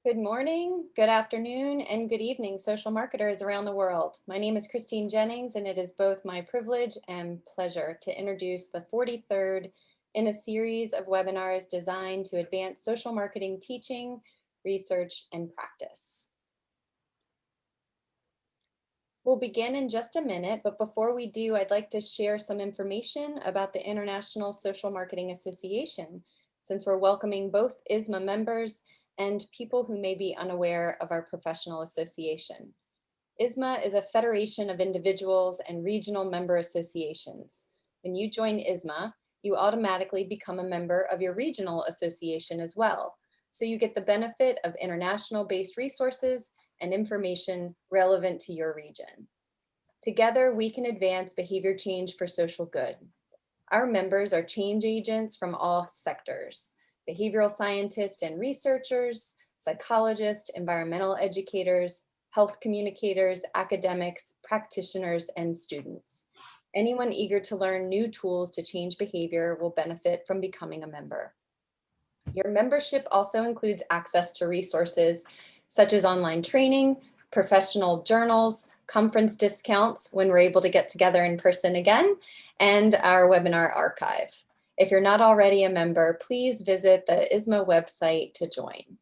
Good morning, good afternoon, and good evening, social marketers around the world. My name is Christine Jennings, and it is both my privilege and pleasure to introduce the 43rd in a series of webinars designed to advance social marketing teaching, research, and practice. We'll begin in just a minute, but before we do, I'd like to share some information about the International Social Marketing Association, since we're welcoming both ISMA members and people who may be unaware of our professional association. ISMA is a federation of individuals and regional member associations. When you join ISMA, you automatically become a member of your regional association as well. So you get the benefit of international-based resources and information relevant to your region. Together, we can advance behavior change for social good. Our members are change agents from all sectors: behavioral scientists and researchers, psychologists, environmental educators, health communicators, academics, practitioners, and students. Anyone eager to learn new tools to change behavior will benefit from becoming a member. Your membership also includes access to resources such as online training, professional journals, conference discounts when we're able to get together in person again, and our webinar archive. If you're not already a member, please visit the ISMA website to join.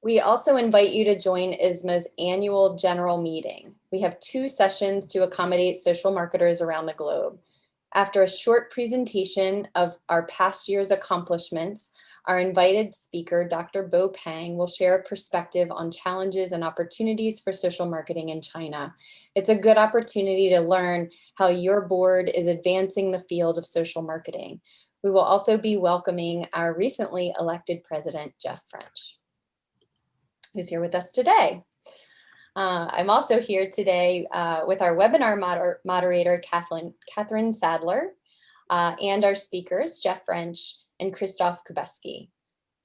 We also invite you to join ISMA's annual general meeting. We have 2 sessions to accommodate social marketers around the globe. After a short presentation of our past year's accomplishments, our invited speaker, Dr. Bo Pang, will share a perspective on challenges and opportunities for social marketing in China. It's a good opportunity to learn how your board is advancing the field of social marketing. We will also be welcoming our recently elected president, Jeff French, who's here with us today. I'm also here today with our webinar moderator, Catherine Sadler, and our speakers, Jeff French and Krzysztof Kubacki.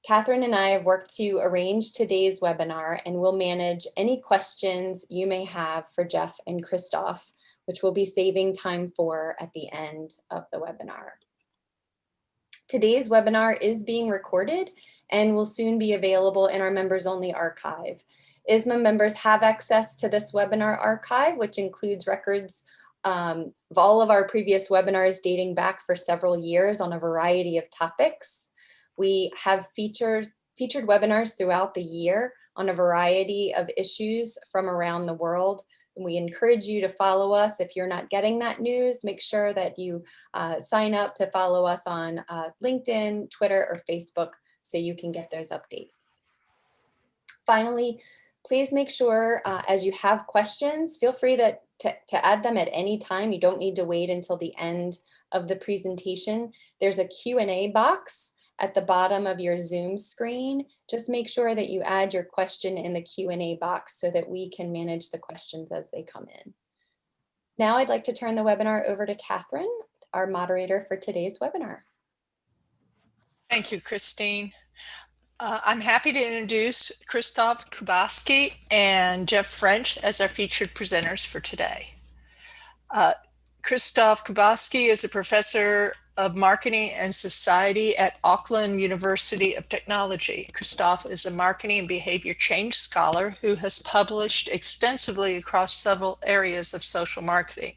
Catherine and I have worked to arrange today's webinar, and we'll manage any questions you may have for Jeff and Krzysztof, which we'll be saving time for at the end of the webinar. Today's webinar is being recorded and will soon be available in our members-only archive. ISMA members have access to this webinar archive, which includes records of all of our previous webinars dating back for several years on a variety of topics. We have featured webinars throughout the year on a variety of issues from around the world. And we encourage you to follow us. If you're not getting that news, make sure that you sign up to follow us on LinkedIn, Twitter, or Facebook so you can get those updates. Finally, please make sure as you have questions, feel free to add them at any time. You don't need to wait until the end of the presentation. There's a Q&A box at the bottom of your Zoom screen. Just make sure that you add your question in the Q&A box so that we can manage the questions as they come in. Now I'd like to turn the webinar over to Catherine, our moderator for today's webinar. Thank you, Christine. I'm happy to introduce Krzysztof Kubacki and Jeff French as our featured presenters for today. Krzysztof Kubacki is a professor of marketing and society at Auckland University of Technology. Krzysztof is a marketing and behavior change scholar who has published extensively across several areas of social marketing.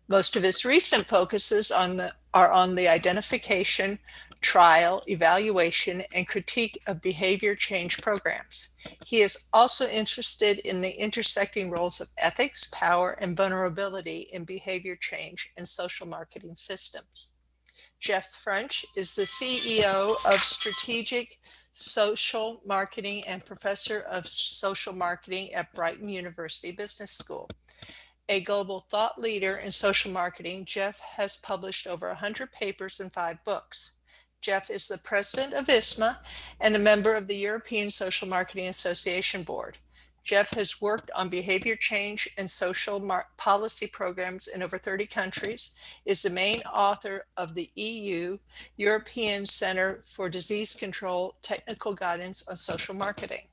Most of his recent focuses are on the identification, trial, evaluation, and critique of behavior change programs. He is also interested in the intersecting roles of ethics, power, and vulnerability in behavior change and social marketing systems. Jeff French is the CEO of Strategic Social Marketing and Professor of Social Marketing at Brighton University Business School. A global thought leader in social marketing, Jeff has published over 100 papers and 5 books. Jeff is the president of ISMA and a member of the European Social Marketing Association Board. Jeff has worked on behavior change and social policy programs in over 30 countries, is the main author of the EU, European Center for Disease Control, Technical Guidance on Social Marketing.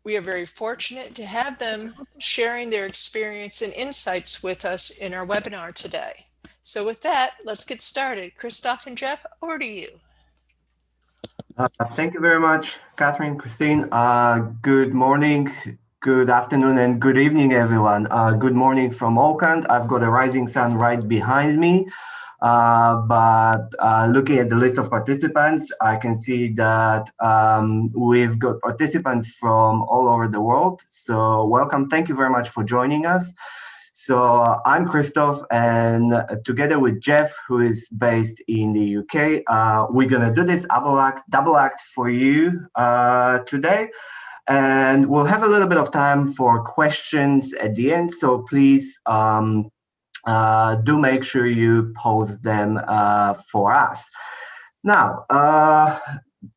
We are very fortunate to have them sharing their experience and insights with us in our webinar today. So with that, let's get started. Krzysztof and Jeff, over to you. Thank you very much, Catherine, Christine. Good morning, good afternoon, and good evening, everyone. Good morning from Auckland. I've got a rising sun right behind me. But looking at the list of participants, I can see that we've got participants from all over the world. So welcome. Thank you very much for joining us. So I'm Krzysztof, and together with Jeff, who is based in the UK, we're gonna do this double act for you today, and we'll have a little bit of time for questions at the end. So please do make sure you pose them for us. Now,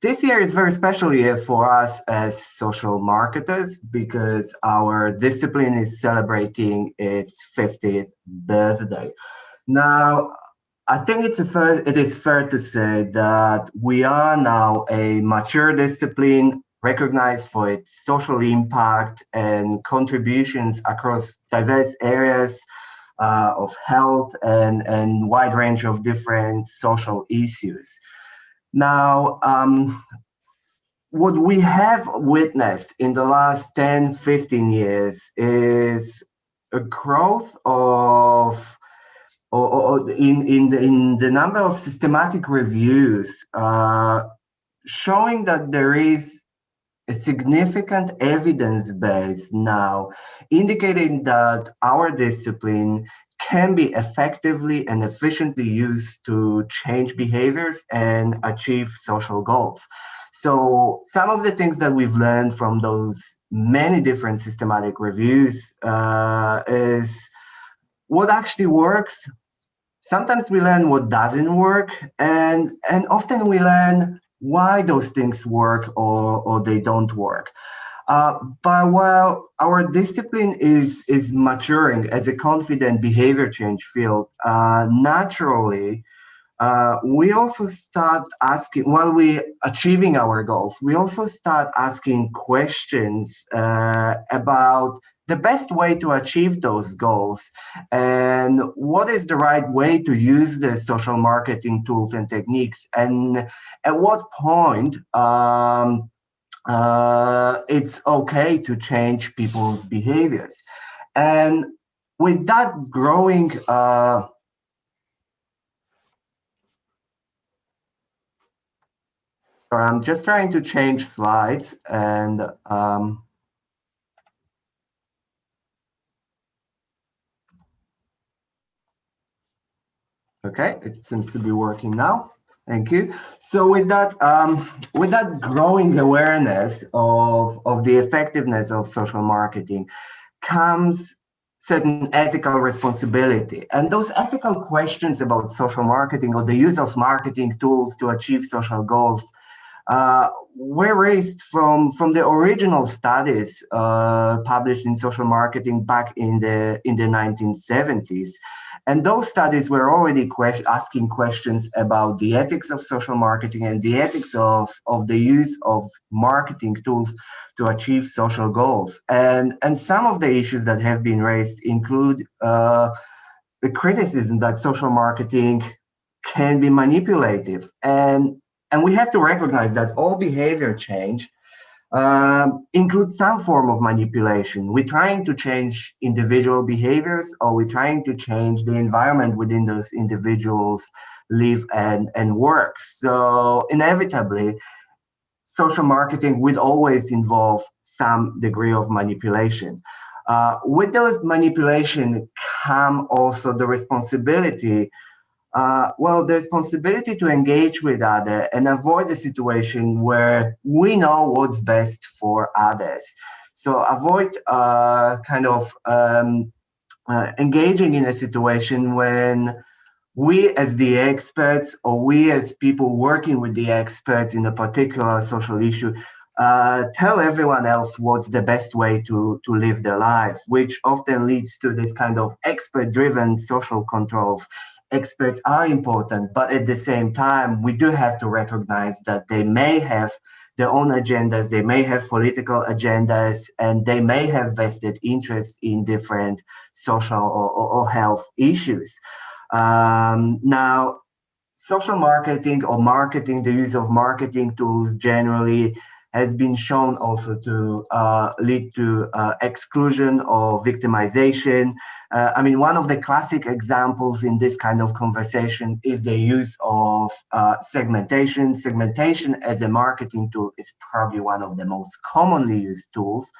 this year is very special year for us as social marketers because our discipline is celebrating its 50th birthday. Now, I think it is fair to say that we are now a mature discipline recognized for its social impact and contributions across diverse areas of health and wide range of different social issues. Now, what we have witnessed in the last 10, 15 years is a growth of in the number of systematic reviews showing that there is a significant evidence base now indicating that our discipline can be effectively and efficiently used to change behaviors and achieve social goals. So some of the things that we've learned from those many different systematic reviews is what actually works. Sometimes we learn what doesn't work, and often we learn why those things work or they don't work. But while our discipline is maturing as a confident behavior change field, naturally, we also start asking, while we achieving our goals, we also start asking questions about the best way to achieve those goals and what is the right way to use the social marketing tools and techniques, and at what point it's okay to change people's behaviors. And with that growing sorry, I'm just trying to change slides and okay, it seems to be working now. Thank you. So with that growing awareness of the effectiveness of social marketing comes certain ethical responsibility. And those ethical questions about social marketing or the use of marketing tools to achieve social goals were raised from the original studies published in social marketing back in the 1970s. And those studies were already asking questions about the ethics of social marketing and the ethics of the use of marketing tools to achieve social goals. And some of the issues that have been raised include the criticism that social marketing can be manipulative. And we have to recognize that all behavior change includes some form of manipulation. We're trying to change individual behaviors, or we're trying to change the environment within those individuals live and work. So inevitably, social marketing would always involve some degree of manipulation. With those manipulation come also the responsibility the responsibility to engage with others and avoid a situation where we know what's best for others. So avoid engaging in a situation when we as the experts or we as people working with the experts in a particular social issue tell everyone else what's the best way to live their life, which often leads to this kind of expert-driven social controls. Experts are important, but at the same time, we do have to recognize that they may have their own agendas, they may have political agendas, and they may have vested interest in different social or health issues. Now, social marketing or marketing, the use of marketing tools generally has been shown also to lead to exclusion or victimization. I mean, one of the classic examples in this kind of conversation is the use of segmentation. Segmentation as a marketing tool is probably one of the most commonly used tools.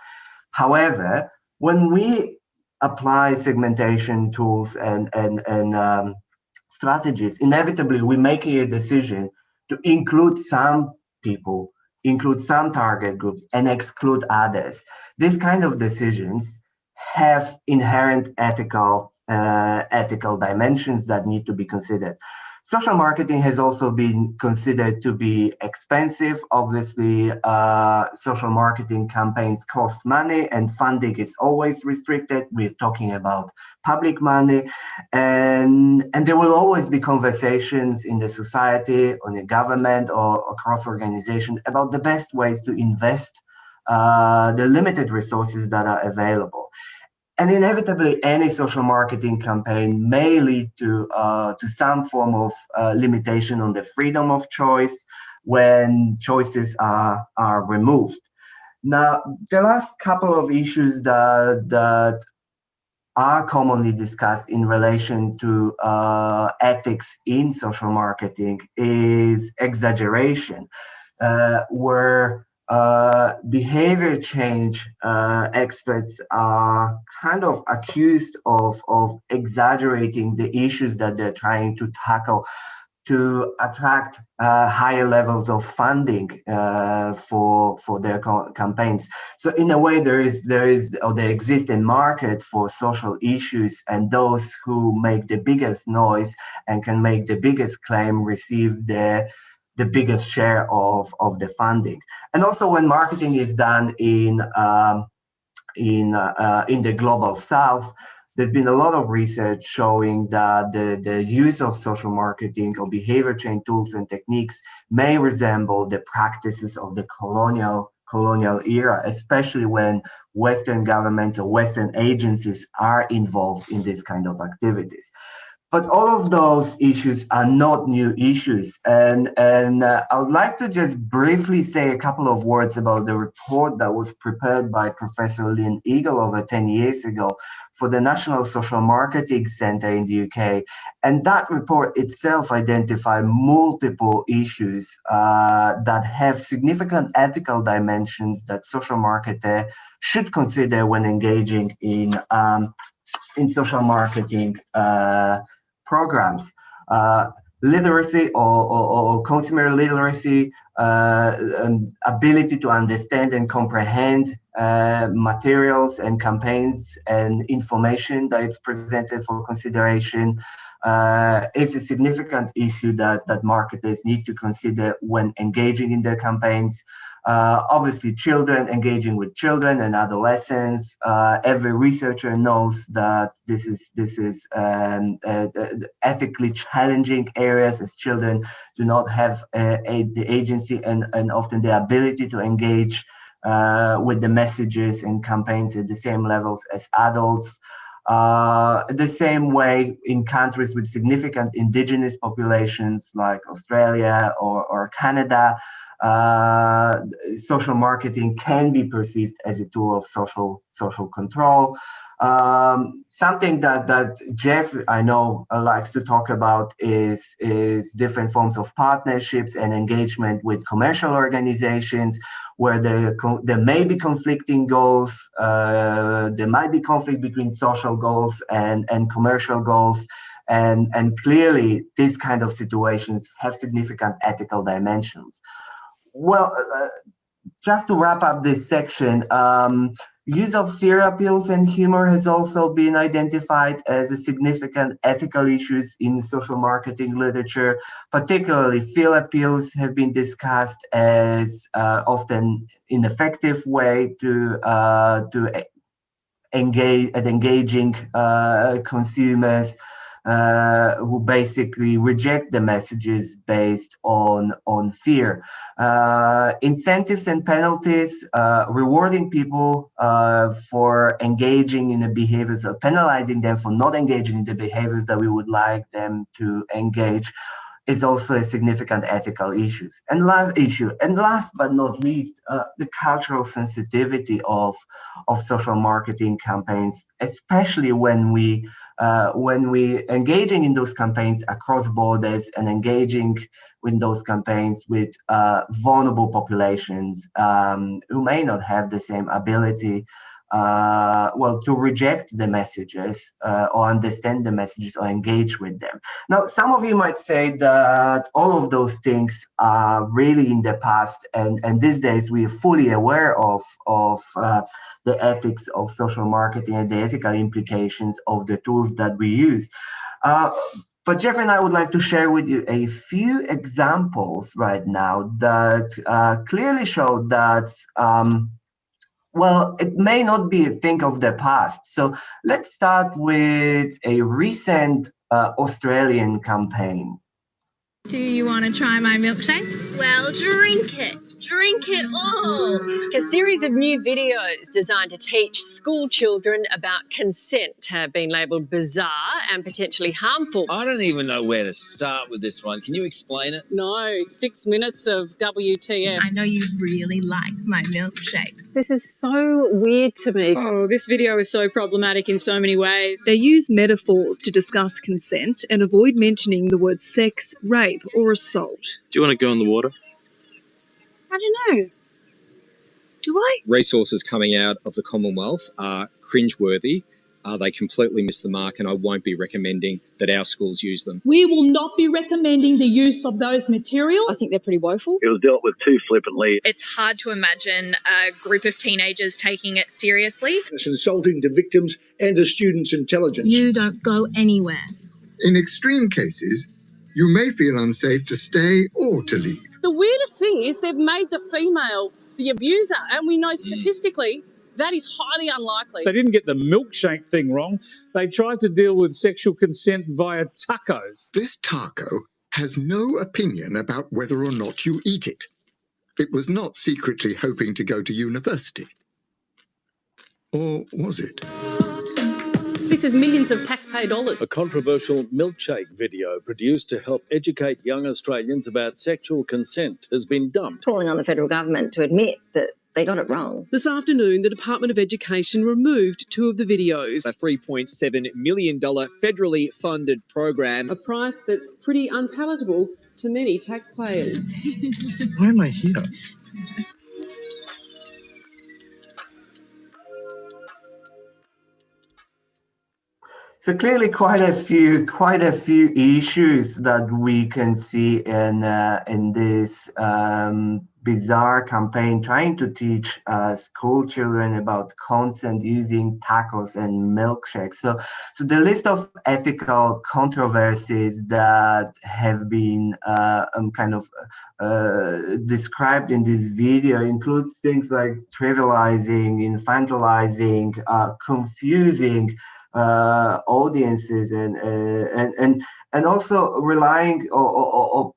However, when we apply segmentation tools and strategies, inevitably we're making a decision to include some people, include some target groups, and exclude others. These kind of decisions have inherent ethical dimensions that need to be considered. Social marketing has also been considered to be expensive. Obviously, social marketing campaigns cost money and funding is always restricted. We're talking about public money. And there will always be conversations in the society, on the government, or across organizations about the best ways to invest the limited resources that are available. And inevitably, any social marketing campaign may lead to some form of limitation on the freedom of choice when choices are removed. Now, the last couple of issues that are commonly discussed in relation to ethics in social marketing is exaggeration, where behavior change experts are kind of accused of exaggerating the issues that they're trying to tackle to attract higher levels of funding for their campaigns. So in a way, there exists a market for social issues, and those who make the biggest noise and can make the biggest claim receive the biggest share of the funding. And also, when marketing is done in the global south, there's been a lot of research showing that the use of social marketing or behavior change tools and techniques may resemble the practices of the colonial era, especially when Western governments or Western agencies are involved in this kind of activities. But all of those issues are not new issues. And I would like to just briefly say a couple of words about the report that was prepared by Professor Lynn Eagle over 10 years ago for the National Social Marketing Center in the UK. And that report itself identified multiple issues that have significant ethical dimensions that social marketer should consider when engaging in social marketing programs. Literacy or consumer literacy, ability to understand and comprehend materials and campaigns and information that it's presented for consideration is a significant issue that marketers need to consider when engaging in their campaigns. Obviously, children engaging with children and adolescents. Every researcher knows that this is ethically challenging areas, as children do not have the agency and often the ability to engage with the messages and campaigns at the same levels as adults. The same way in countries with significant indigenous populations like Australia or Canada, social marketing can be perceived as a tool of social control. Something that Jeff, I know, likes to talk about is different forms of partnerships and engagement with commercial organizations, where there may be conflicting goals. There might be conflict between social goals and commercial goals. And clearly, these kind of situations have significant ethical dimensions. Well, just to wrap up this section, use of fear appeals and humor has also been identified as a significant ethical issues in social marketing literature. Particularly, fear appeals have been discussed as often ineffective way to engaging consumers. who basically reject the messages based on fear. Incentives and penalties, rewarding people for engaging in the behaviors, or penalizing them for not engaging in the behaviors that we would like them to engage, is also a significant ethical issue. And last but not least, the cultural sensitivity of social marketing campaigns, especially when we engaging in those campaigns across borders and engaging with those campaigns with vulnerable populations who may not have the same ability to reject the messages or understand the messages or engage with them. Now, some of you might say that all of those things are really in the past, and these days we are fully aware of the ethics of social marketing and the ethical implications of the tools that we use. But Jeff and I would like to share with you a few examples right now that clearly show that it may not be a thing of the past. So let's start with a recent Australian campaign. Do you want to try my milkshake? Well, drink it. Drink it all. A series of new videos designed to teach school children about consent have been labelled bizarre and potentially harmful. I don't even know where to start with this one. Can you explain it? No, 6 minutes of WTF. I know you really like my milkshake. This is so weird to me. Oh, this video is so problematic in so many ways. They use metaphors to discuss consent and avoid mentioning the words sex, rape or assault. Do you want to go in the water? I don't know. Do I? Resources coming out of the Commonwealth are cringeworthy. They completely miss the mark, and I won't be recommending that our schools use them. We will not be recommending the use of those materials. I think they're pretty woeful. It was dealt with too flippantly. It's hard to imagine a group of teenagers taking it seriously. It's insulting to victims and to students' intelligence. You don't go anywhere. In extreme cases, you may feel unsafe to stay or to leave. The weirdest thing is they've made the female the abuser, and we know statistically that is highly unlikely. They didn't get the milkshake thing wrong. They tried to deal with sexual consent via tacos. This taco has no opinion about whether or not you eat it. It was not secretly hoping to go to university. Or was it? This is millions of taxpayer dollars. A controversial milkshake video produced to help educate young Australians about sexual consent has been dumped. Calling on the federal government to admit that they got it wrong. This afternoon, the Department of Education removed 2 of the videos. A $3.7 million federally funded program. A price that's pretty unpalatable to many taxpayers. Why am I here? So clearly, quite a few issues that we can see in this bizarre campaign trying to teach school children about consent using tacos and milkshakes. So the list of ethical controversies that have been described in this video includes things like trivializing, infantilizing, confusing audiences, and also relying or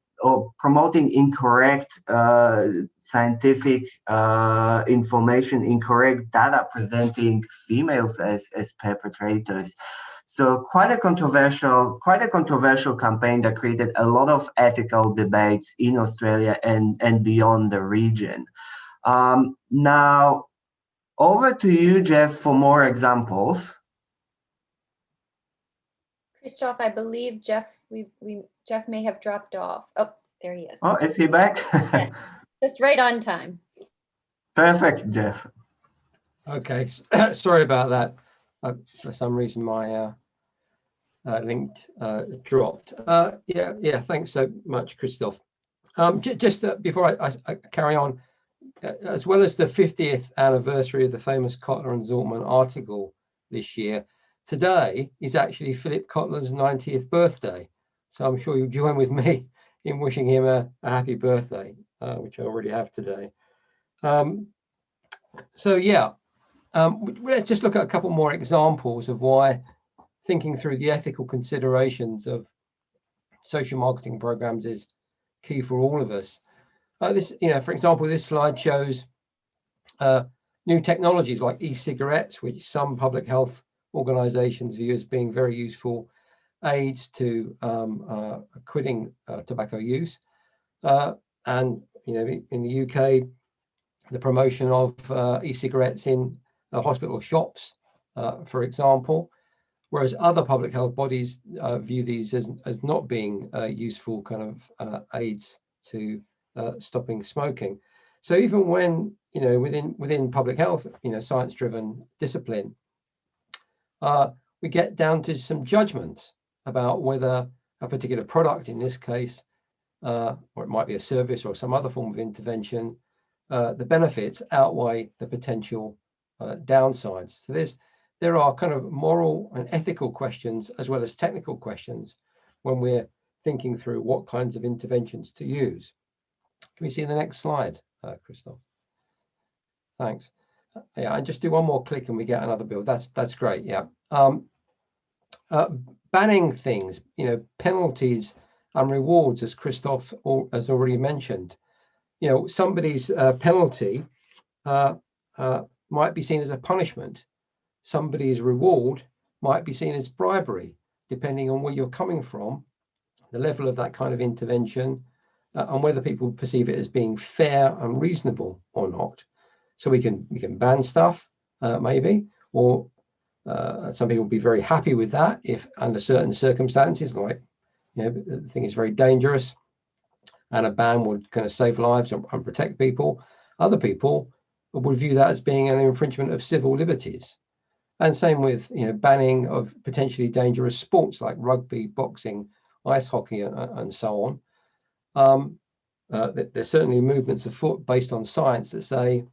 promoting incorrect scientific information, incorrect data presenting females as perpetrators. So quite a controversial campaign that created a lot of ethical debates in Australia and beyond the region. Now, over to you, Jeff, for more examples. Krzysztof, I believe Jeff Jeff may have dropped off. Oh, there he is. Oh, is he back? Yeah, just right on time. Perfect, Jeff. Okay, sorry about that. For some reason, my link dropped. Yeah. Thanks so much, Krzysztof. Just before I carry on, as well as the 50th anniversary of the famous Kotler and Zortman article this year, today is actually Philip Kotler's 90th birthday. So I'm sure you'll join with me in wishing him a happy birthday, which I already have today. Let's just look at a couple more examples of why thinking through the ethical considerations of social marketing programs is key for all of us. This, for example, this slide shows new technologies like e-cigarettes, which some public health organizations view as being very useful aids to quitting tobacco use. And, in the UK, the promotion of e-cigarettes in hospital shops, for example, whereas other public health bodies view these as not being useful kind of aids to stopping smoking. So even when, within public health, science-driven discipline, we get down to some judgments about whether a particular product, in this case, or it might be a service or some other form of intervention, the benefits outweigh the potential downsides. So there are kind of moral and ethical questions as well as technical questions when we're thinking through what kinds of interventions to use. Can we see the next slide, Krzysztof? Thanks. Yeah, and just do one more click and we get another bill. That's great. Yeah. Banning things, penalties and rewards, as Krzysztof has already mentioned. Somebody's penalty might be seen as a punishment. Somebody's reward might be seen as bribery, depending on where you're coming from, the level of that kind of intervention, and whether people perceive it as being fair and reasonable or not. So we can ban stuff, maybe, or some people will be very happy with that if under certain circumstances, like the thing is very dangerous and a ban would kind of save lives and protect people. Other people would view that as being an infringement of civil liberties. And same with banning of potentially dangerous sports like rugby, boxing, ice hockey, and so on. There's certainly movements afoot based on science that say,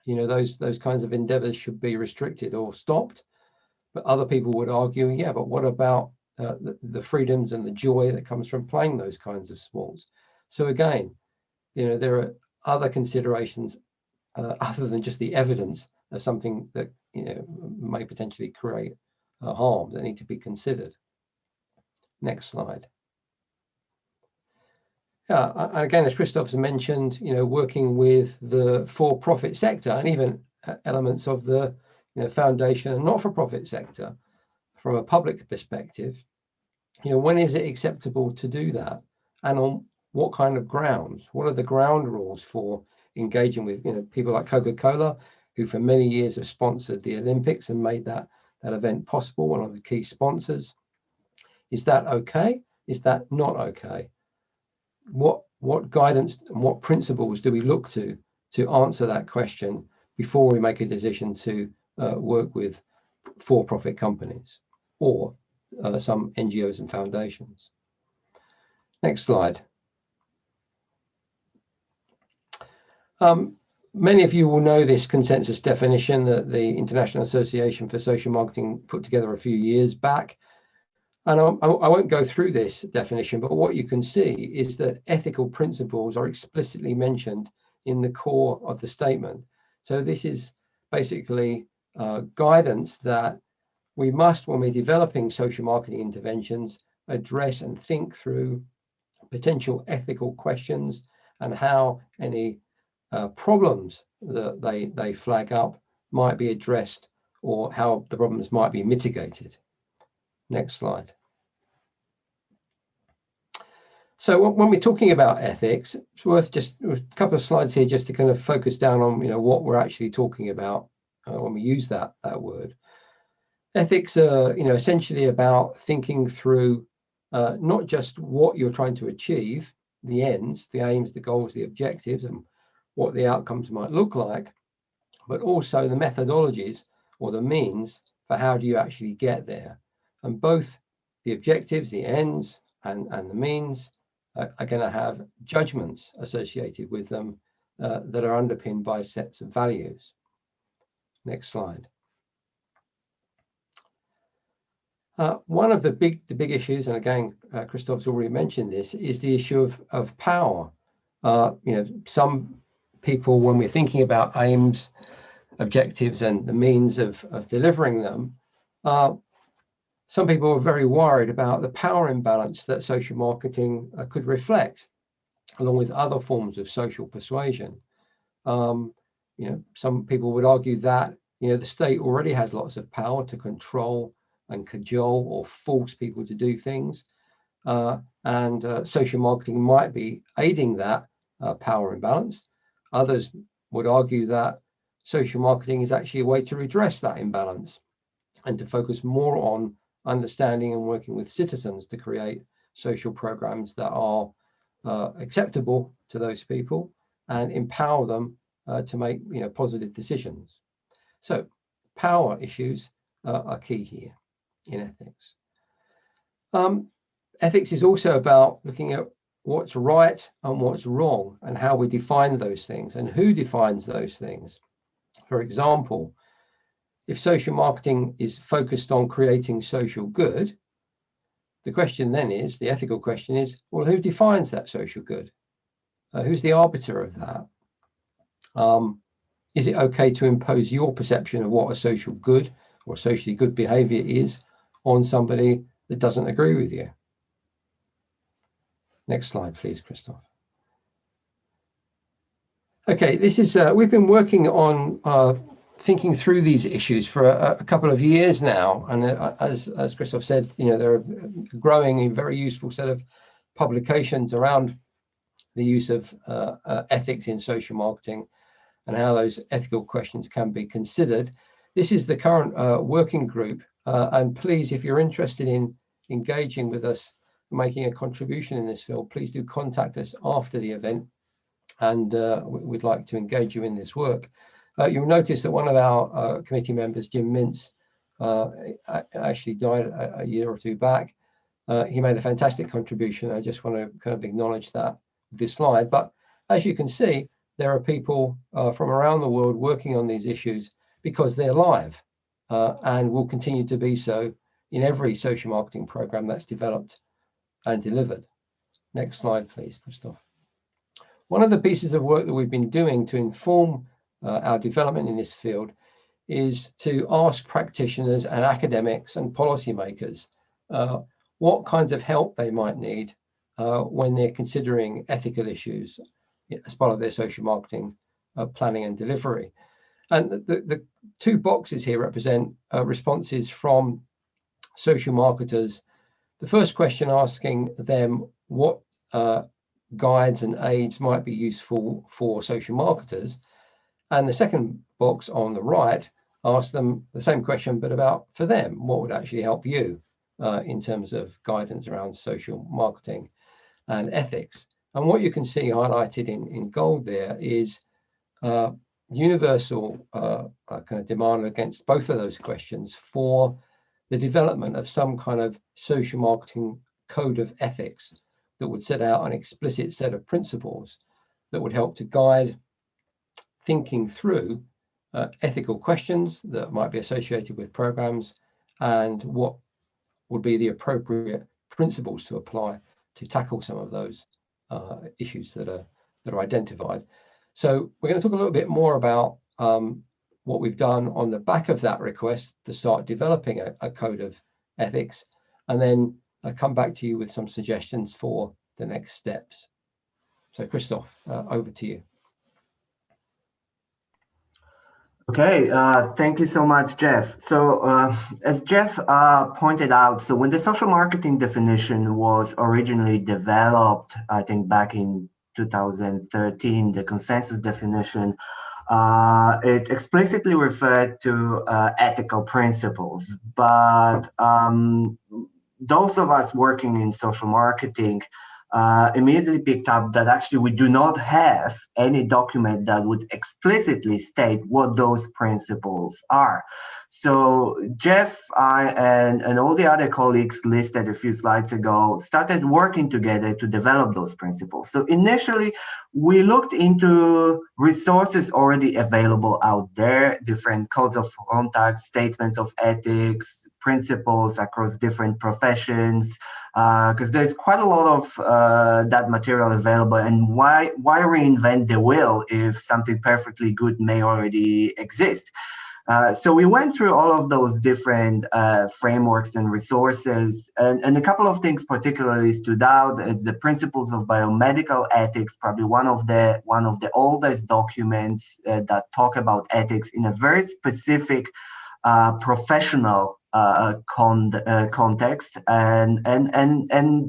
those kinds of endeavors should be restricted or stopped. But other people would argue, yeah, but what about the freedoms and the joy that comes from playing those kinds of sports? So again, there are other considerations other than just the evidence of something that may potentially create harm that need to be considered. Next slide. Yeah, and again, as Krzysztof mentioned, working with the for-profit sector and even elements of the foundation and not-for-profit sector from a public perspective, when is it acceptable to do that, and on what kind of grounds? What are the ground rules for engaging with people like Coca-Cola, who for many years have sponsored the Olympics and made that event possible, one of the key sponsors? Is that okay? Is that not okay? What guidance and what principles do we look to answer that question before we make a decision to work with for-profit companies or some NGOs and foundations? Next slide. Many of you will know this consensus definition that the International Association for Social Marketing put together a few years back. And I won't go through this definition, but what you can see is that ethical principles are explicitly mentioned in the core of the statement. So this is basically guidance that we must, when we're developing social marketing interventions, address and think through potential ethical questions and how any problems that they flag up might be addressed or how the problems might be mitigated. Next slide. So when we're talking about ethics, it's worth just a couple of slides here just to kind of focus down on what we're actually talking about when we use that word. Ethics are essentially about thinking through not just what you're trying to achieve, the ends, the aims, the goals, the objectives, and what the outcomes might look like, but also the methodologies or the means for how do you actually get there. And both the objectives, the ends, and the means are going to have judgments associated with them that are underpinned by sets of values. Next slide. One of the big issues, and again, Krzysztof's already mentioned this, is the issue of power. Some people, when we're thinking about aims, objectives, and the means of delivering them, some people are very worried about the power imbalance that social marketing could reflect, along with other forms of social persuasion. Some people would argue that the state already has lots of power to control and cajole or force people to do things, and social marketing might be aiding that power imbalance. Others would argue that social marketing is actually a way to redress that imbalance and to focus more on understanding and working with citizens to create social programs that are acceptable to those people and empower them to make positive decisions. So power issues are key here in ethics. Ethics is also about looking at what's right and what's wrong and how we define those things and who defines those things. For example, if social marketing is focused on creating social good, the question then is, the ethical question is, well, who defines that social good? Who's the arbiter of that? Is it okay to impose your perception of what a social good or socially good behavior is on somebody that doesn't agree with you? Next slide, please, Krzysztof. Okay, this is we've been working on thinking through these issues for a couple of years now, and as Krzysztof said, there are a growing and very useful set of publications around the use of ethics in social marketing and how those ethical questions can be considered. This is the current working group, and please, if you're interested in engaging with us, making a contribution in this field, please do contact us after the event, and we'd like to engage you in this work. You'll notice that one of our committee members, Jim Mintz, actually died a year or two back. He made a fantastic contribution. I just want to kind of acknowledge that with this slide. But as you can see, there are people from around the world working on these issues because they're live and will continue to be so in every social marketing program that's developed and delivered. Next slide, please, Krzysztof. One of the pieces of work that we've been doing to inform our development in this field is to ask practitioners and academics and policymakers what kinds of help they might need when they're considering ethical issues as part of their social marketing planning and delivery. And the two boxes here represent responses from social marketers. The first question asking them what guides and aids might be useful for social marketers. And the second box on the right asks them the same question, but about for them, what would actually help you in terms of guidance around social marketing and ethics. And what you can see highlighted in gold there is universal kind of demand against both of those questions for the development of some kind of social marketing code of ethics that would set out an explicit set of principles that would help to guide thinking through ethical questions that might be associated with programs and what would be the appropriate principles to apply to tackle some of those issues that are identified. So we're going to talk a little bit more about what we've done on the back of that request to start developing a code of ethics, and then I'll come back to you with some suggestions for the next steps. So Krzysztof, over to you. Okay, thank you so much, Jeff. So as Jeff pointed out, so when the social marketing definition was originally developed, I think back in 2013, the consensus definition, it explicitly referred to ethical principles. But those of us working in social marketing immediately picked up that actually we do not have any document that would explicitly state what those principles are. So Jeff, I, and all the other colleagues listed a few slides ago started working together to develop those principles. So initially, we looked into resources already available out there, different codes of conduct, statements of ethics, principles across different professions, because there's quite a lot of that material available. And why reinvent the wheel if something perfectly good may already exist? So we went through all of those different frameworks and resources, and a couple of things particularly stood out. It's the Principles of Biomedical Ethics, probably one of the oldest documents that talk about ethics in a very specific professional context, and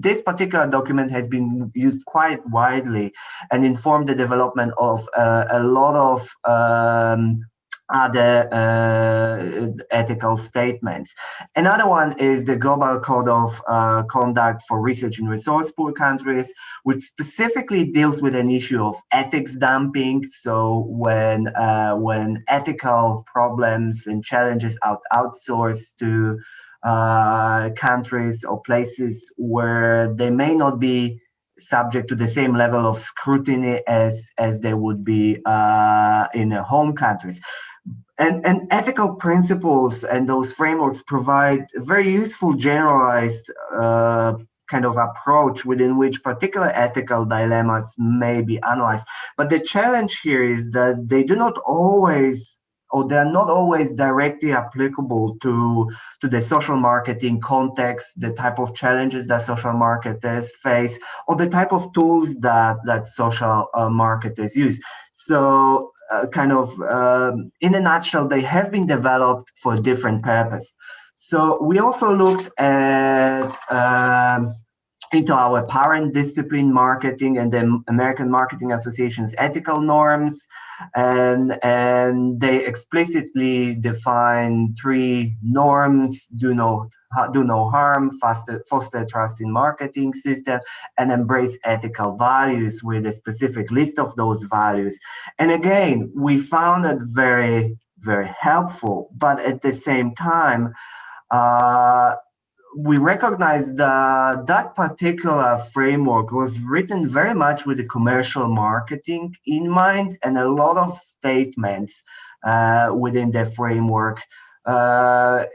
this particular document has been used quite widely and informed the development of a lot of other ethical statements. Another one is the Global Code of Conduct for Research in Resource Poor Countries, which specifically deals with an issue of ethics dumping. So when ethical problems and challenges are outsourced to countries or places where they may not be subject to the same level of scrutiny as they would be in home countries. And ethical principles and those frameworks provide a very useful generalized kind of approach within which particular ethical dilemmas may be analyzed. But the challenge here is that they do not always, or they are not always directly applicable to the social marketing context, the type of challenges that social marketers face, or the type of tools that social marketers use. So in a nutshell, they have been developed for a different purpose. So we also looked at into our parent discipline, marketing, and the American Marketing Association's ethical norms, and they explicitly define 3 norms: do no harm, foster trust in marketing system, and embrace ethical values, with a specific list of those values. And again, we found it very, very helpful, but at the same time, we recognize that that particular framework was written very much with the commercial marketing in mind, and a lot of statements within the framework are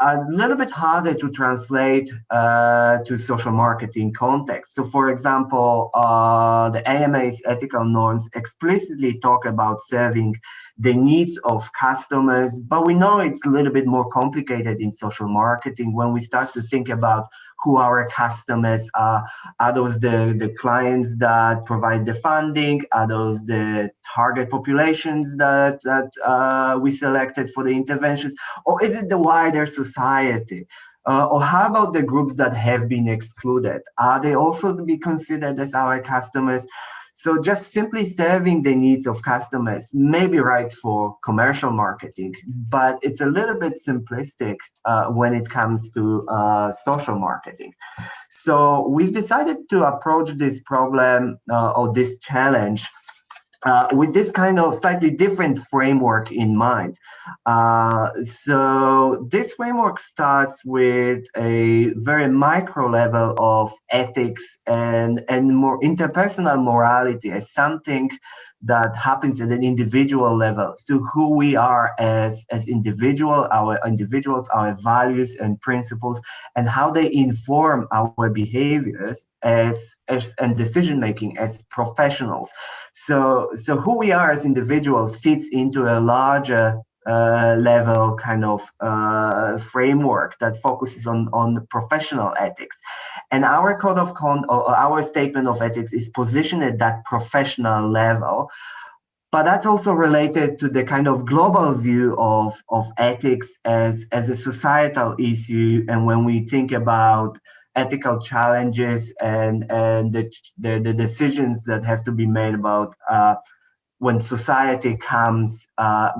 a little bit harder to translate to social marketing context. So, for example, the AMA's ethical norms explicitly talk about serving the needs of customers, but we know it's a little bit more complicated in social marketing when we start to think about who our customers are. Are those the clients that provide the funding? Are those the target populations that we selected for the interventions? Or is it the wider society? Or how about the groups that have been excluded? Are they also to be considered as our customers? So just simply serving the needs of customers may be right for commercial marketing, but it's a little bit simplistic when it comes to social marketing. So we've decided to approach this problem or this challenge with this kind of slightly different framework in mind. So this framework starts with a very micro level of ethics and more interpersonal morality as something that happens at an individual level. So who we are as individuals, our values and principles, and how they inform our behaviors and decision making as professionals. So who we are as individuals fits into a larger level kind of framework that focuses on professional ethics. And our code of conduct, or our statement of ethics, is positioned at that professional level. But that's also related to the kind of global view of ethics as a societal issue. And when we think about ethical challenges and the decisions that have to be made about when society comes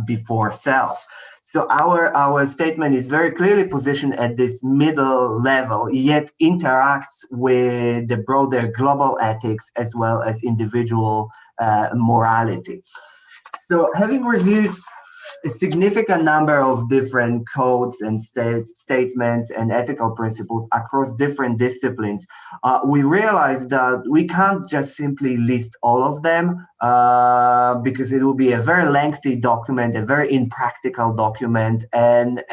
before self. So our statement is very clearly positioned at this middle level, yet interacts with the broader global ethics as well as individual morality. So having reviewed a significant number of different codes and statements and ethical principles across different disciplines, we realized that we can't just simply list all of them because it will be a very lengthy document, a very impractical document, and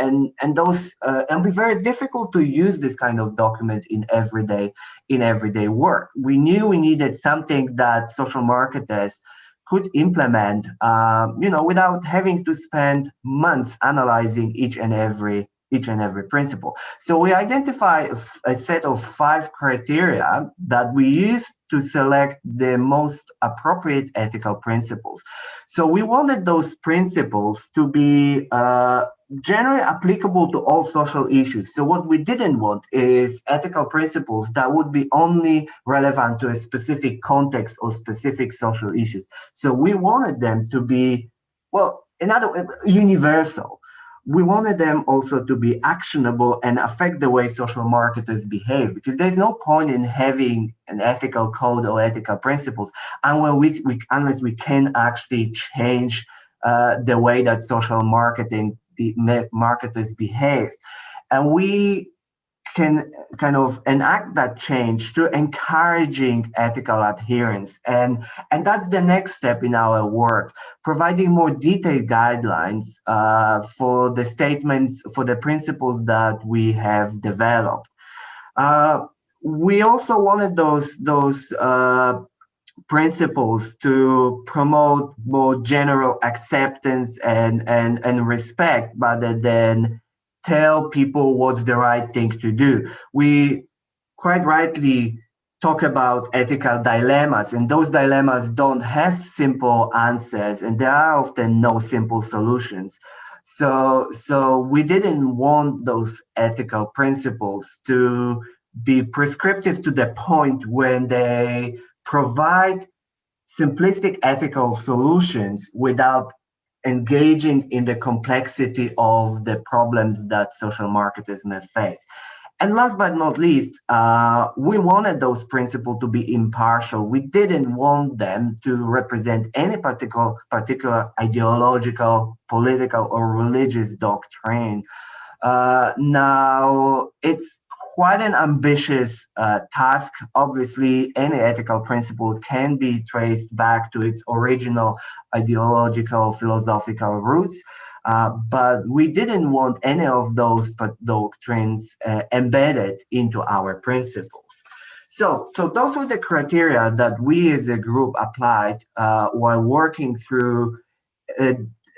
be very difficult to use this kind of document in everyday work. We knew we needed something that social marketers could implement, without having to spend months analyzing each and every principle. So we identify a set of 5 criteria that we use to select the most appropriate ethical principles. So we wanted those principles to be generally applicable to all social issues. So what we didn't want is ethical principles that would be only relevant to a specific context or specific social issues. So we wanted them to be, universal. We wanted them also to be actionable and affect the way social marketers behave, because there's no point in having an ethical code or ethical principles unless we can actually change the way that social marketers behave. And we can kind of enact that change through encouraging ethical adherence. And that's the next step in our work, providing more detailed guidelines for the statements, for the principles that we have developed. We also wanted those principles to promote more general acceptance and respect rather than tell people what's the right thing to do. We quite rightly talk about ethical dilemmas, and those dilemmas don't have simple answers, and there are often no simple solutions. So we didn't want those ethical principles to be prescriptive to the point when they provide simplistic ethical solutions without engaging in the complexity of the problems that social marketers may face. And last but not least, we wanted those principles to be impartial. We didn't want them to represent any particular ideological, political, or religious doctrine. Now, it's quite an ambitious task. Obviously, any ethical principle can be traced back to its original ideological, philosophical roots, but we didn't want any of those doctrines embedded into our principles. So those were the criteria that we as a group applied while working through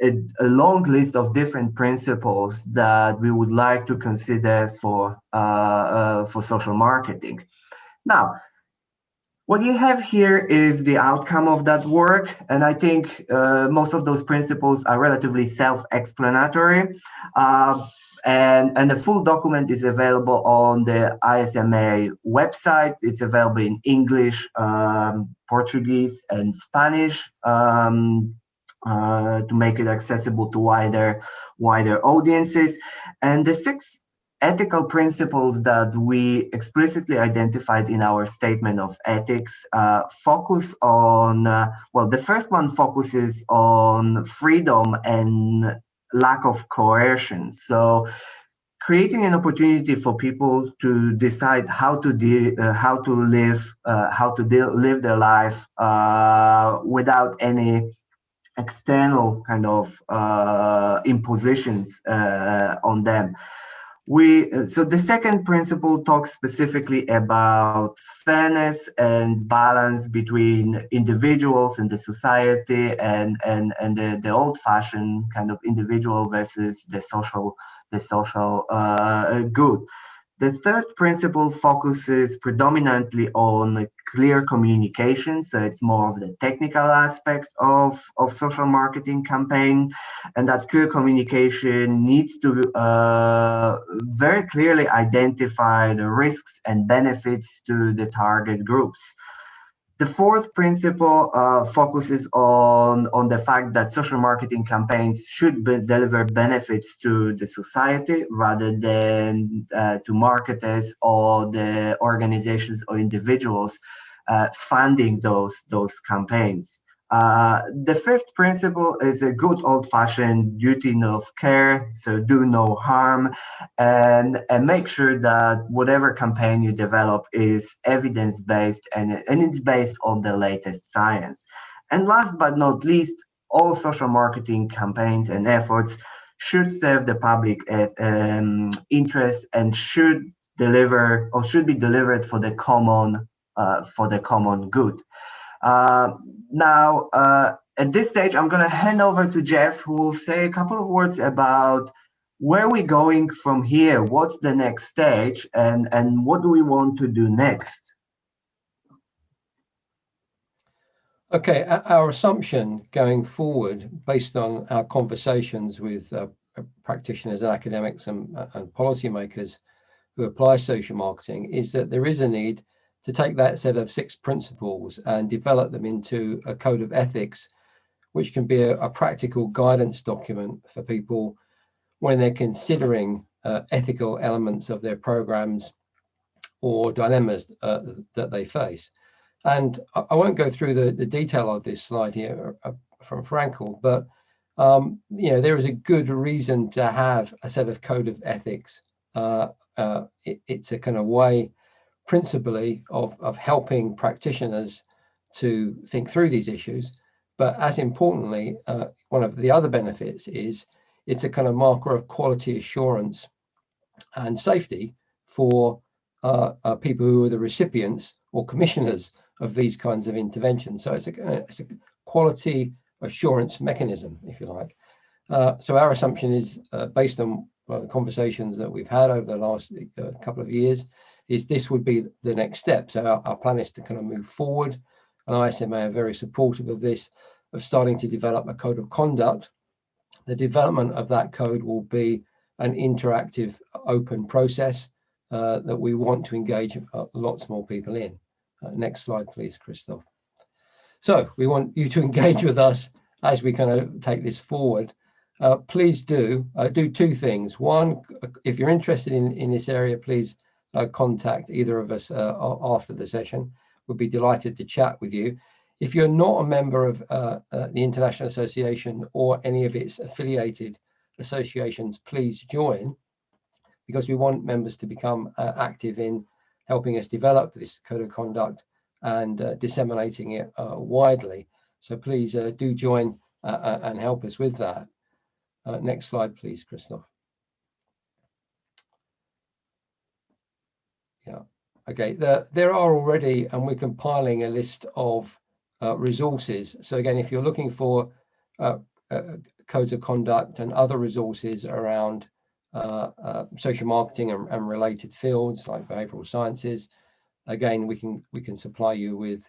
a long list of different principles that we would like to consider for social marketing. Now, what you have here is the outcome of that work, and I think most of those principles are relatively self-explanatory. And the full document is available on the ISMA website. It's available in English, Portuguese, and Spanish. To make it accessible to wider audiences. And the 6 ethical principles that we explicitly identified in our statement of ethics focus on, the first one focuses on freedom and lack of coercion. So creating an opportunity for people to decide how to live their life without any external kind of impositions on them. So the second principle talks specifically about fairness and balance between individuals and the society, and the old-fashioned kind of individual versus the social good. The third principle focuses predominantly on clear communication, so it's more of the technical aspect of social marketing campaign, and that clear communication needs to very clearly identify the risks and benefits to the target groups. The fourth principle focuses on the fact that social marketing campaigns should deliver benefits to the society rather than to marketers or the organizations or individuals funding those campaigns. The fifth principle is a good old-fashioned duty of care, so do no harm, and make sure that whatever campaign you develop is evidence-based and it's based on the latest science. And last but not least, all social marketing campaigns and efforts should serve the public interest and should be delivered for the common good. Now, at this stage, I'm going to hand over to Jeff, who will say a couple of words about where we're going from here, what's the next stage, and what do we want to do next. Okay, our assumption going forward, based on our conversations with practitioners, academics, and policymakers who apply social marketing, is that there is a need to take that set of 6 principles and develop them into a code of ethics, which can be a practical guidance document for people when they're considering ethical elements of their programs or dilemmas that they face. And I won't go through the detail of this slide here from Frankel, but there is a good reason to have a set of code of ethics. It's a kind of way, principally, of helping practitioners to think through these issues. But as importantly, one of the other benefits is it's a kind of marker of quality assurance and safety for people who are the recipients or commissioners of these kinds of interventions. So it's a quality assurance mechanism, if you like. So our assumption is, based on the conversations that we've had over the last couple of years, is this would be the next step. So our plan is to kind of move forward, and ISMA are very supportive of this, of starting to develop a code of conduct. The development of that code will be an interactive, open process that we want to engage lots more people in. Next slide, please, Krzysztof. So we want you to engage with us as we kind of take this forward. Please do 2 things. One, if you're interested in this area, please contact either of us after the session. We'll be delighted to chat with you. If you're not a member of the International Association or any of its affiliated associations, please join, because we want members to become active in helping us develop this code of conduct and disseminating it widely. So please do join and help us with that. Next slide, please, Krzysztof. Yeah. Okay. There are already, and we're compiling a list of resources. So again, if you're looking for codes of conduct and other resources around social marketing and related fields like behavioral sciences, again, we can supply you with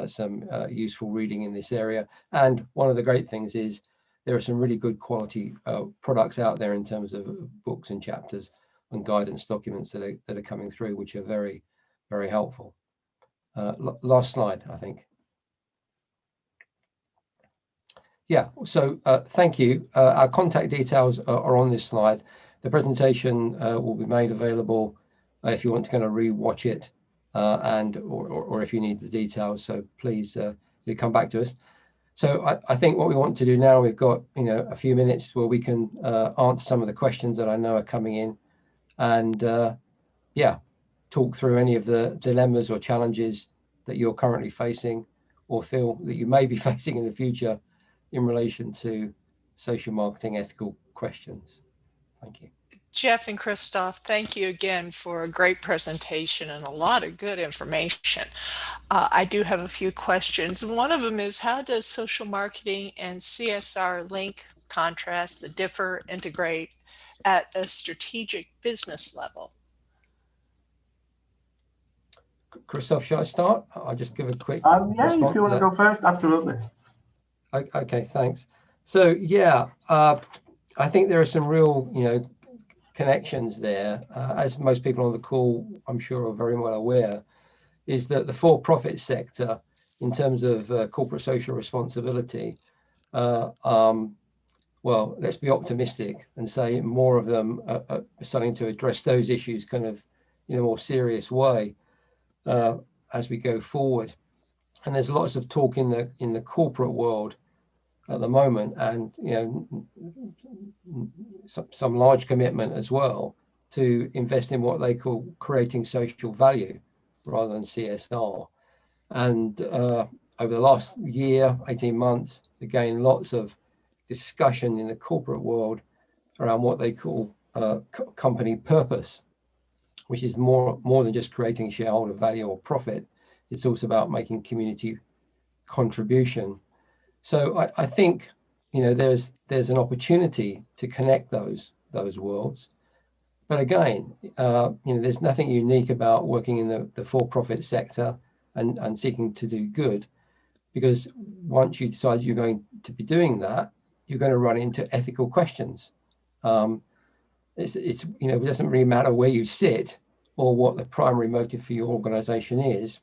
some useful reading in this area. And one of the great things is there are some really good quality products out there in terms of books and chapters and guidance documents that are coming through, which are very, very helpful. Last slide, I think. Yeah, so thank you. Our contact details are on this slide. The presentation will be made available if you want to kind of re-watch it, or if you need the details. So please do come back to us. So I think what we want to do now, we've got a few minutes where we can answer some of the questions that I know are coming in, and talk through any of the dilemmas or challenges that you're currently facing or feel that you may be facing in the future in relation to social marketing ethical questions. Thank you. Jeff and Krzysztof, thank you again for a great presentation and a lot of good information. I do have a few questions. One of them is, how does social marketing and CSR link, contrast, differ, integrate at a strategic business level? Krzysztof, shall I start? I'll just give a quick yeah, if you want to go first, absolutely. Okay, thanks. So yeah, I think there are some real, connections there. As most people on the call, I'm sure, are very well aware, is that the for-profit sector, in terms of corporate social responsibility, well, let's be optimistic and say more of them are starting to address those issues kind of in a more serious way as we go forward. And there's lots of talk in the corporate world at the moment, and some large commitment as well to invest in what they call creating social value rather than CSR. And over the last year, 18 months, again, lots of discussion in the corporate world around what they call company purpose, which is more than just creating shareholder value or profit. It's also about making community contribution. So I think, there's an opportunity to connect those worlds. But again, there's nothing unique about working in the for-profit sector and seeking to do good, because once you decide you're going to be doing that, you're going to run into ethical questions. It doesn't really matter where you sit or what the primary motive for your organization is.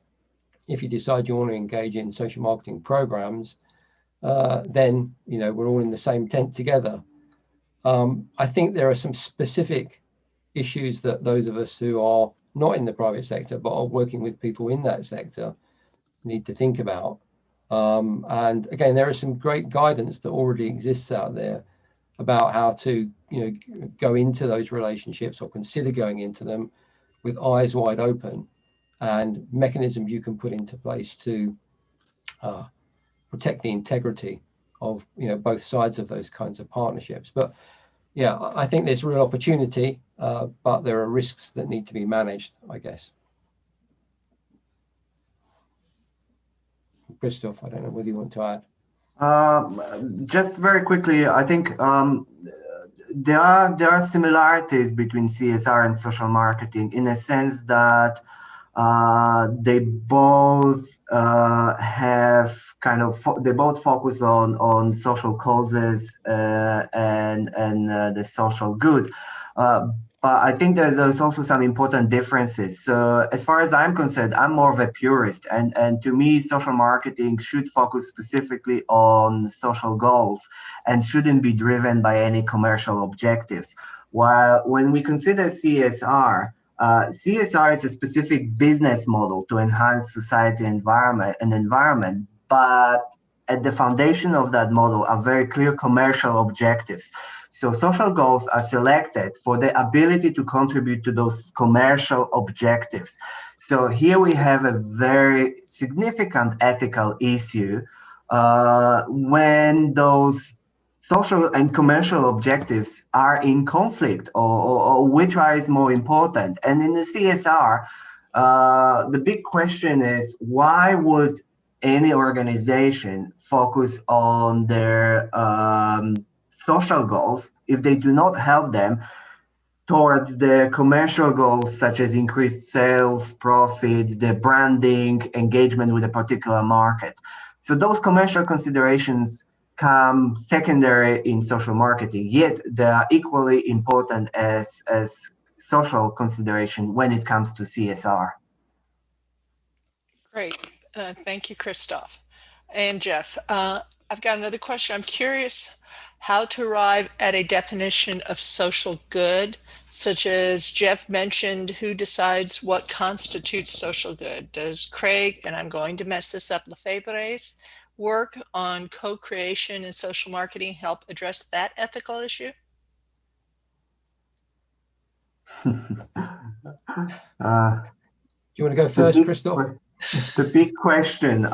If you decide you want to engage in social marketing programs, then we're all in the same tent together. I think there are some specific issues that those of us who are not in the private sector but are working with people in that sector need to think about. And again, there is some great guidance that already exists out there about how to go into those relationships or consider going into them with eyes wide open, and mechanisms you can put into place to protect the integrity of both sides of those kinds of partnerships. But yeah, I think there's real opportunity, but there are risks that need to be managed, I guess. Krzysztof, I don't know whether you want to add. Just very quickly, I think there are similarities between CSR and social marketing in a sense that they both they both focus on social causes and the social good. But I think there's also some important differences. So as far as I'm concerned, I'm more of a purist, and to me, social marketing should focus specifically on social goals and shouldn't be driven by any commercial objectives. While when we consider CSR, CSR is a specific business model to enhance society environment, but at the foundation of that model are very clear commercial objectives. So social goals are selected for the ability to contribute to those commercial objectives. So here we have a very significant ethical issue when those social and commercial objectives are in conflict, or which one is more important. And in the CSR, the big question is, why would any organization focus on their social goals if they do not help them towards the commercial goals, such as increased sales, profits, the branding, engagement with a particular market? So those commercial considerations come secondary in social marketing, yet they are equally important as social consideration when it comes to CSR. Great. Thank you, Krzysztof. And Jeff, I've got another question. I'm curious how to arrive at a definition of social good, such as Jeff mentioned, who decides what constitutes social good? Does Craig, and I'm going to mess this up, Lefebvre's work on co-creation and social marketing help address that ethical issue? Do you want to go first, Krzysztof? The big question.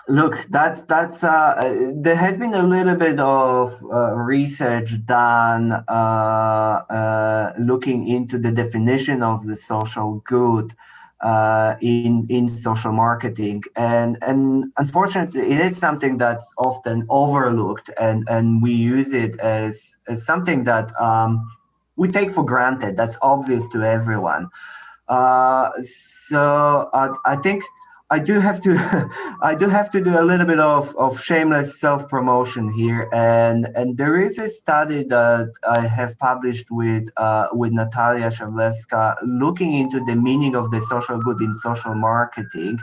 Look, that's there has been a little bit of research done looking into the definition of the social good in social marketing, and unfortunately it is something that's often overlooked, and we use it as something that we take for granted, that's obvious to everyone. So I think I do have to do a little bit of shameless self-promotion here, and there is a study that I have published with Natalia Szawlewska looking into the meaning of the social good in social marketing,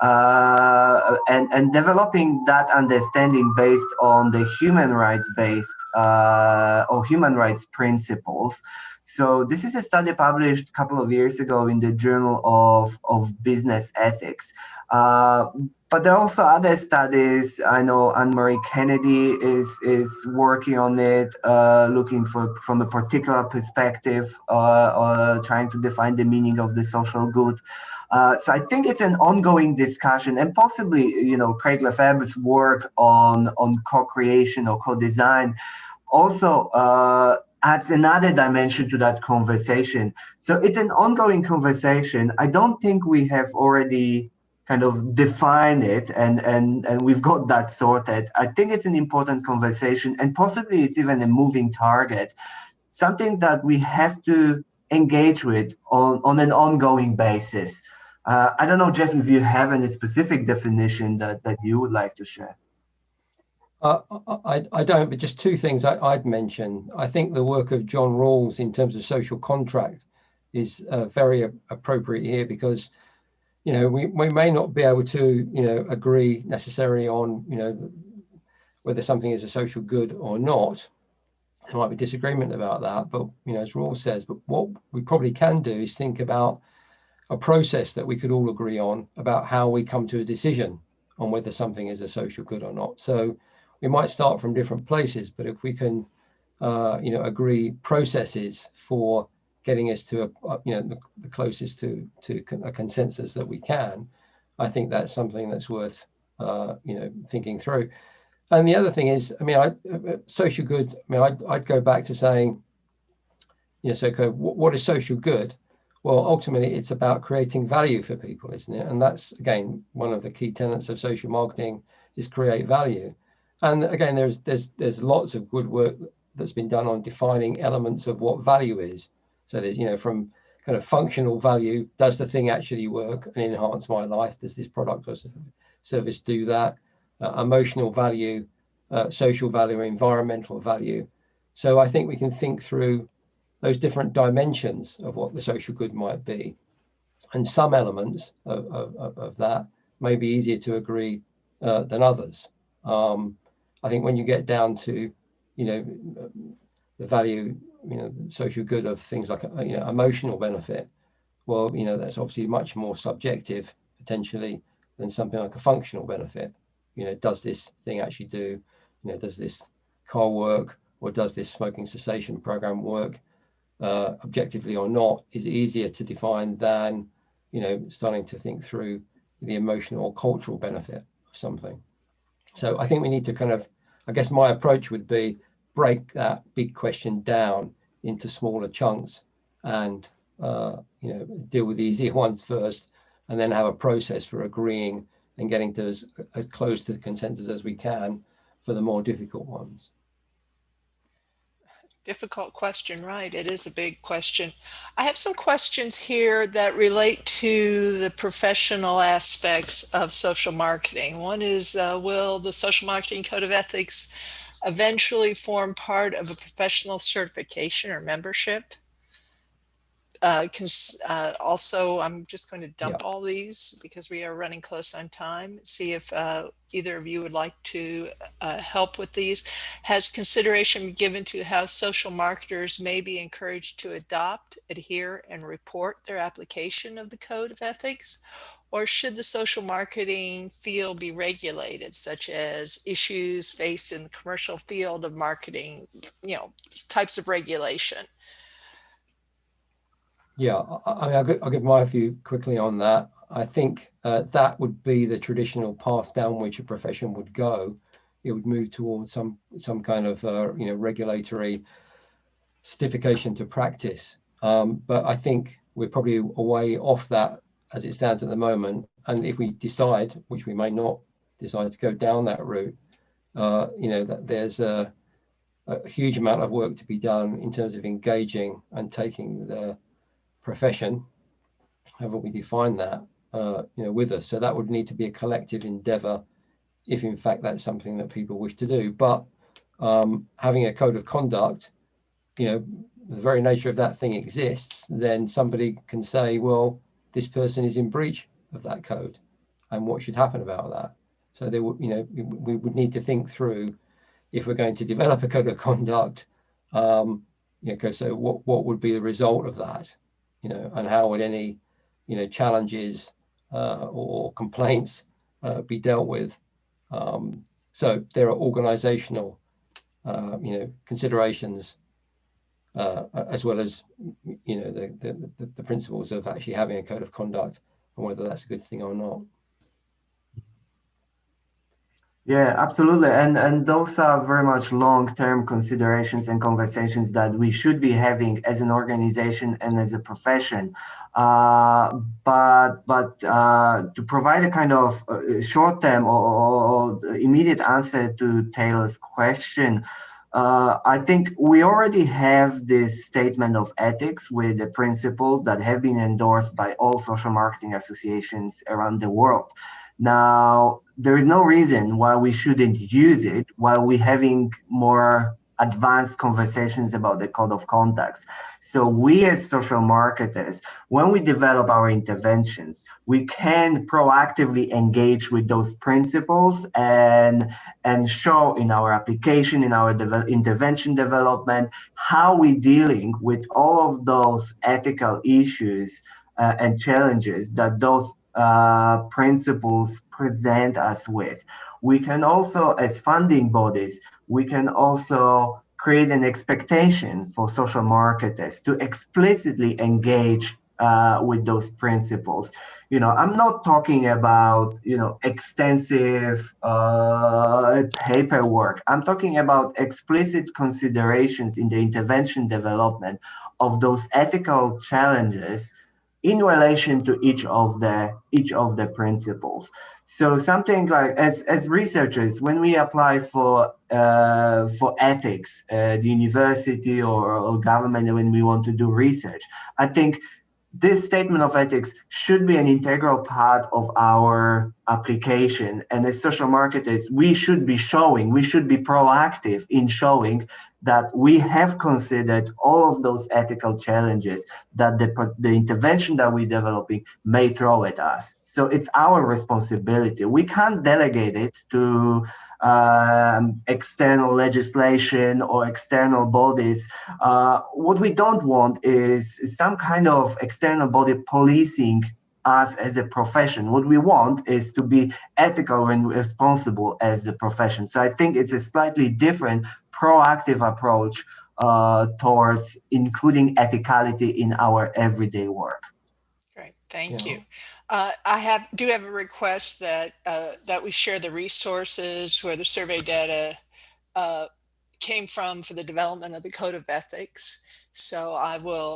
and developing that understanding based on the human rights based or human rights principles. So this is a study published a couple of years ago in the Journal of Business Ethics. But there are also other studies. I know Anne-Marie Kennedy is working on it, looking from a particular perspective, trying to define the meaning of the social good. So I think it's an ongoing discussion, and possibly, Craig Lefebvre's work on co-creation or co-design also adds another dimension to that conversation. So it's an ongoing conversation. I don't think we have already kind of define it, and we've got that sorted. I think it's an important conversation, and possibly it's even a moving target, something that we have to engage with on an ongoing basis. I don't know, Jeff, if you have any specific definition that you would like to share. I don't, but just two things I'd mention. I think the work of John Rawls in terms of social contract is very appropriate here, because we may not be able to agree necessarily on whether something is a social good or not. There might be disagreement about that, but as Rawls says, but what we probably can do is think about a process that we could all agree on about how we come to a decision on whether something is a social good or not. So we might start from different places, but if we can agree processes for getting us to the closest to a consensus that we can, I think that's something that's worth thinking through. And the other thing is, social good. I'd go back to saying, so what is social good? Well, ultimately, it's about creating value for people, isn't it? And that's, again, one of the key tenets of social marketing is create value. And again, there's lots of good work that's been done on defining elements of what value is. So there's, from kind of functional value, does the thing actually work and enhance my life? Does this product or service do that? Emotional value, social value, environmental value. So I think we can think through those different dimensions of what the social good might be. And some elements of that may be easier to agree than others. I think when you get down to, the value, social good of things like, emotional benefit, well, that's obviously much more subjective potentially than something like a functional benefit. Does this thing actually do, does this car work, or does this smoking cessation program work objectively or not, is easier to define than, starting to think through the emotional or cultural benefit of something. So I think we need to kind of, I guess my approach would be break that big question down into smaller chunks and, deal with the easier ones first, and then have a process for agreeing and getting to as close to the consensus as we can for the more difficult ones. Difficult question, right? It is a big question. I have some questions here that relate to the professional aspects of social marketing. One is, will the Social Marketing Code of Ethics eventually form part of a professional certification or membership? Also, I'm just going to dump all these because we are running close on time. See if either of you would like to help with these. Has consideration been given to how social marketers may be encouraged to adopt, adhere, and report their application of the Code of Ethics? Or should the social marketing field be regulated, such as issues faced in the commercial field of marketing, types of regulation? Yeah, I'll give my view quickly on that. I think that would be the traditional path down which a profession would go. It would move towards some kind of regulatory certification to practice. But I think we're probably a way off that as it stands at the moment. And if we decide, which we may not decide to go down that route, that there's a huge amount of work to be done in terms of engaging and taking the profession, however we define that, with us. So that would need to be a collective endeavor if in fact that's something that people wish to do. But having a code of conduct, the very nature of that thing exists, then somebody can say, well, this person is in breach of that code, and what should happen about that? So there would, we would need to think through, if we're going to develop a code of conduct, so what would be the result of that? And how would any, challenges or complaints be dealt with? So there are organizational, considerations, as well as, the principles of actually having a code of conduct and whether that's a good thing or not. Yeah, absolutely. And those are very much long-term considerations and conversations that we should be having as an organization and as a profession. But to provide a kind of short-term or immediate answer to Taylor's question, I think we already have this statement of ethics with the principles that have been endorsed by all social marketing associations around the world. Now, there is no reason why we shouldn't use it while we're having more advanced conversations about the code of conduct. So we as social marketers, when we develop our interventions, we can proactively engage with those principles and show in our application, in our intervention development, how we're dealing with all of those ethical issues and challenges that those principles present us with. We can also, as funding bodies, we can also create an expectation for social marketers to explicitly engage with those principles. I'm not talking about, extensive paperwork. I'm talking about explicit considerations in the intervention development of those ethical challenges in relation to each of the principles. So something like, as researchers, when we apply for ethics at the university or government, when we want to do research, I think this statement of ethics should be an integral part of our application. And as social marketers, we should be proactive in showing that we have considered all of those ethical challenges that the intervention that we're developing may throw at us. So it's our responsibility. We can't delegate it to external legislation or external bodies. What we don't want is some kind of external body policing us as a profession. What we want is to be ethical and responsible as a profession. So I think it's a slightly different proactive approach towards including ethicality in our everyday work. Great, thank you. I do have a request that we share the resources where the survey data came from for the development of the Code of Ethics. So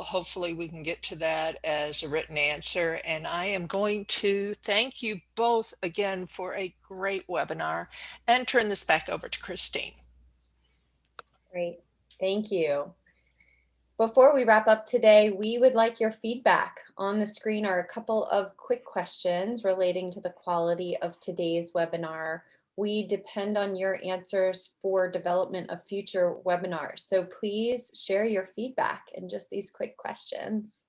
hopefully we can get to that as a written answer. And I am going to thank you both again for a great webinar and turn this back over to Christine. Great, thank you. Before we wrap up today, we would like your feedback. On the screen are a couple of quick questions relating to the quality of today's webinar. We depend on your answers for development of future webinars. So please share your feedback in just these quick questions.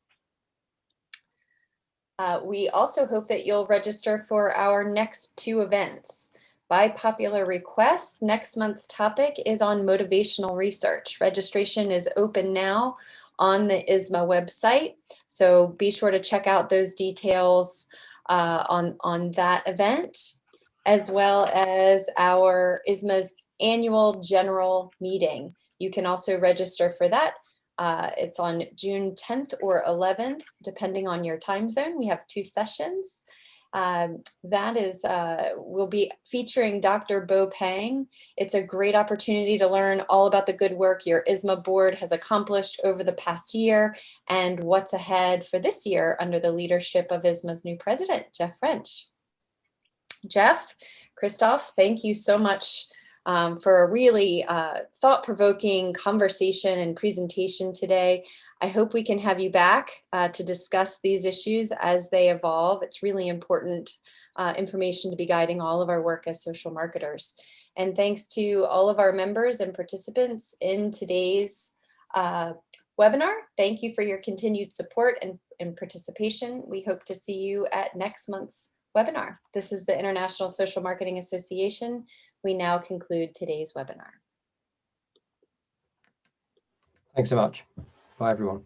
We also hope that you'll register for our next 2 events. By popular request, next month's topic is on motivational research. Registration is open now on the ISMA website, so be sure to check out those details on that event, as well as our ISMA's annual general meeting. You can also register for that. It's on June 10th or 11th, depending on your time zone. We have 2 sessions. That is, we'll be featuring Dr. Bo Pang. It's a great opportunity to learn all about the good work your ISMA board has accomplished over the past year and what's ahead for this year under the leadership of ISMA's new president, Jeff French. Jeff, Krzysztof, thank you so much for a really thought-provoking conversation and presentation today. I hope we can have you back to discuss these issues as they evolve. It's really important information to be guiding all of our work as social marketers. And thanks to all of our members and participants in today's webinar. Thank you for your continued support and participation. We hope to see you at next month's webinar. This is the International Social Marketing Association. We now conclude today's webinar. Thanks so much. Bye, everyone.